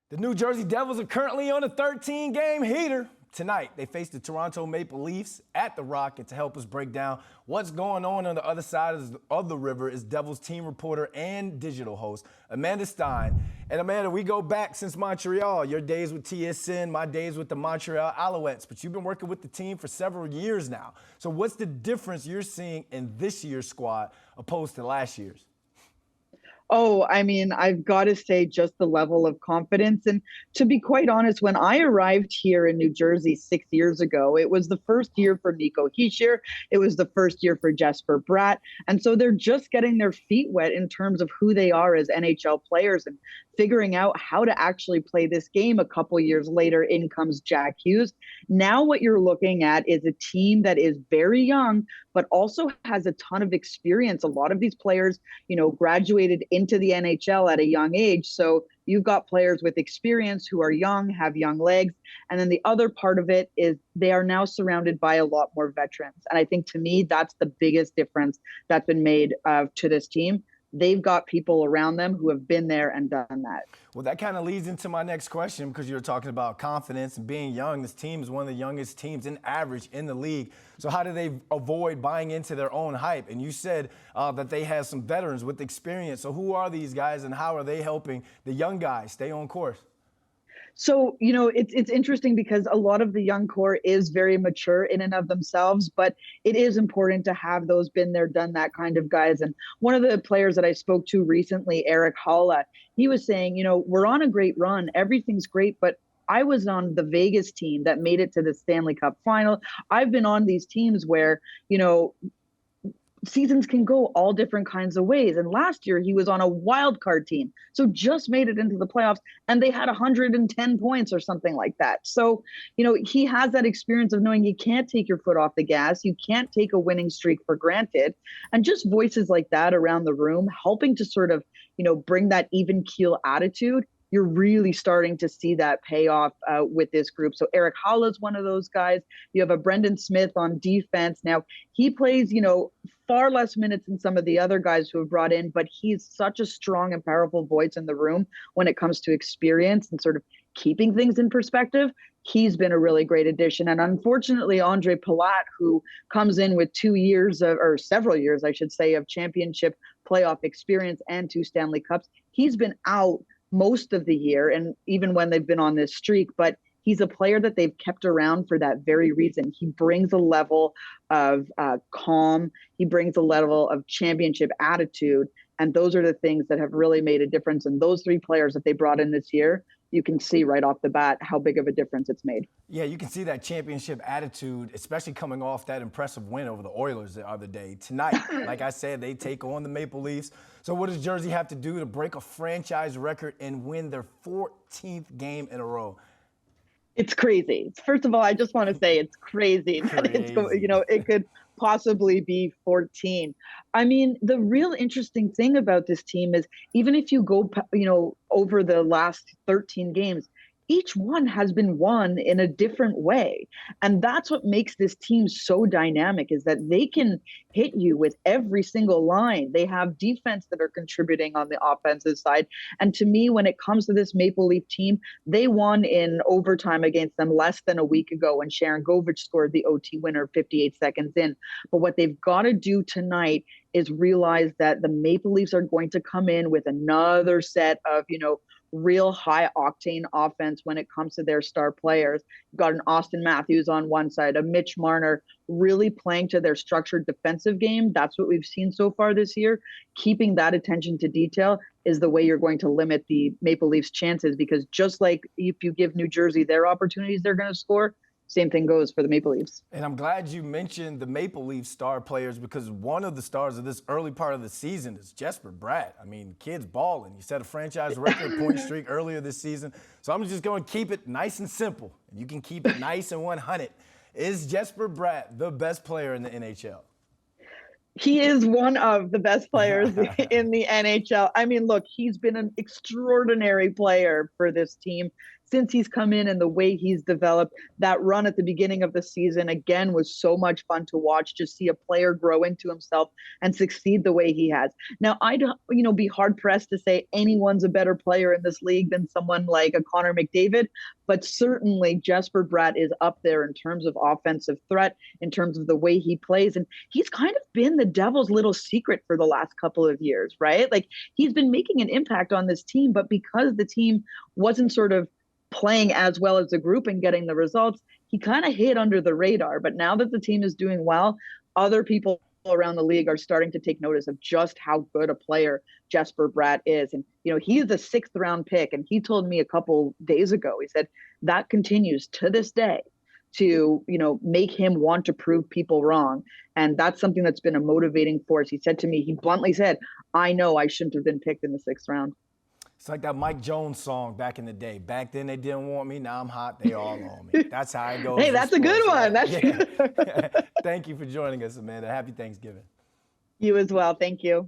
The New Jersey Devils are currently on a 13-game heater. Tonight, they face the Toronto Maple Leafs at the Rock. And to help us break down what's going on the other side of the river is Devils team reporter and digital host, Amanda Stein. And Amanda, we go back since Montreal. Your days with TSN, my days with the Montreal Alouettes. But you've been working with the team for several years now. So what's the difference you're seeing in this year's squad opposed to last year's? Oh, I mean, I've got to say just the level of confidence. And to be quite honest, when I arrived here in New Jersey 6 years ago, it was the first year for Nico Hischier. It was the first year for Jesper Bratt. And so they're just getting their feet wet in terms of who they are as NHL players and figuring out how to actually play this game. A couple years later, in comes Jack Hughes. Now what you're looking at is a team that is very young, but also has a ton of experience. A lot of these players, graduated into the NHL at a young age. So you've got players with experience who are young, have young legs. And then the other part of it is they are now surrounded by a lot more veterans. And I think to me, that's the biggest difference that's been made to this team. They've got people around them who have been there and done that. Well, that kind of leads into my next question because you're talking about confidence and being young. This team is one of the youngest teams in average in the league. So how do they avoid buying into their own hype? And you said that they have some veterans with experience. So who are these guys and how are they helping the young guys stay on course? So, it's interesting because a lot of the young core is very mature in and of themselves, but it is important to have those been there, done that kind of guys. And one of the players that I spoke to recently, Eric Halla, he was saying, we're on a great run. Everything's great, but I was on the Vegas team that made it to the Stanley Cup final. I've been on these teams where, seasons can go all different kinds of ways. And last year he was on a wild card team, so just made it into the playoffs and they had 110 points or something like that. So, he has that experience of knowing you can't take your foot off the gas. You can't take a winning streak for granted. And just voices like that around the room, helping to sort of, bring that even keel attitude. You're really starting to see that pay off with this group. So Eric Halla is one of those guys. You have a Brendan Smith on defense. Now he plays, far less minutes than some of the other guys who have brought in, but he's such a strong and powerful voice in the room when it comes to experience and sort of keeping things in perspective. He's been a really great addition. And unfortunately, Andre Palat, who comes in with 2 years or several years, I should say, of championship playoff experience and 2 Stanley Cups, he's been out most of the year and even when they've been on this streak, but he's a player that they've kept around for that very reason. He brings a level of calm. He brings a level of championship attitude. And those are the things that have really made a difference. And those 3 players that they brought in this year, you can see right off the bat how big of a difference it's made. Yeah, you can see that championship attitude, especially coming off that impressive win over the Oilers the other day. Tonight, like I said, they take on the Maple Leafs. So what does Jersey have to do to break a franchise record and win their 14th game in a row? It's crazy. First of all, I just want to say it's crazy that it could possibly be 14. I mean, the real interesting thing about this team is even if you go, over the last 13 games, each one has been won in a different way. And that's what makes this team so dynamic, is that they can hit you with every single line. They have defense that are contributing on the offensive side. And to me, when it comes to this Maple Leaf team, they won in overtime against them less than a week ago when Sharon Govich scored the OT winner 58 seconds in. But what they've got to do tonight is realize that the Maple Leafs are going to come in with another set of, real high octane offense when it comes to their star players. You've got an Austin Matthews on one side, a Mitch Marner really playing to their structured defensive game. That's what we've seen so far this year. Keeping that attention to detail is the way you're going to limit the Maple Leafs chances, because just like if you give New Jersey their opportunities, they're going to score. Same thing goes for the Maple Leafs. And I'm glad you mentioned the Maple Leafs star players, because one of the stars of this early part of the season is Jesper Bratt. I mean, kid's balling. He set a franchise record point streak earlier this season. So I'm just going to keep it nice and simple. You can keep it nice and 100. Is Jesper Bratt the best player in the NHL? He is one of the best players in the NHL. I mean, look, he's been an extraordinary player for this team since he's come in and the way he's developed. That run at the beginning of the season, again, was so much fun to watch, just see a player grow into himself and succeed the way he has. Now, I'd be hard-pressed to say anyone's a better player in this league than someone like a Connor McDavid, but certainly Jesper Bratt is up there in terms of offensive threat, in terms of the way he plays. And he's kind of been the Devils' little secret for the last couple of years, right? Like, he's been making an impact on this team, but because the team wasn't sort of playing as well as a group and getting the results, he kind of hid under the radar. But now that the team is doing well, other people around the league are starting to take notice of just how good a player Jesper Bratt is. And, he's the 6th round pick. And he told me a couple days ago, he said that continues to this day to, make him want to prove people wrong. And that's something that's been a motivating force. He said to me, he bluntly said, I know I shouldn't have been picked in the 6th round. It's like that Mike Jones song back in the day. Back then they didn't want me. Now I'm hot. They all on me. That's how it goes. Hey, that's a good one. That's good. Thank you for joining us, Amanda. Happy Thanksgiving. You as well. Thank you.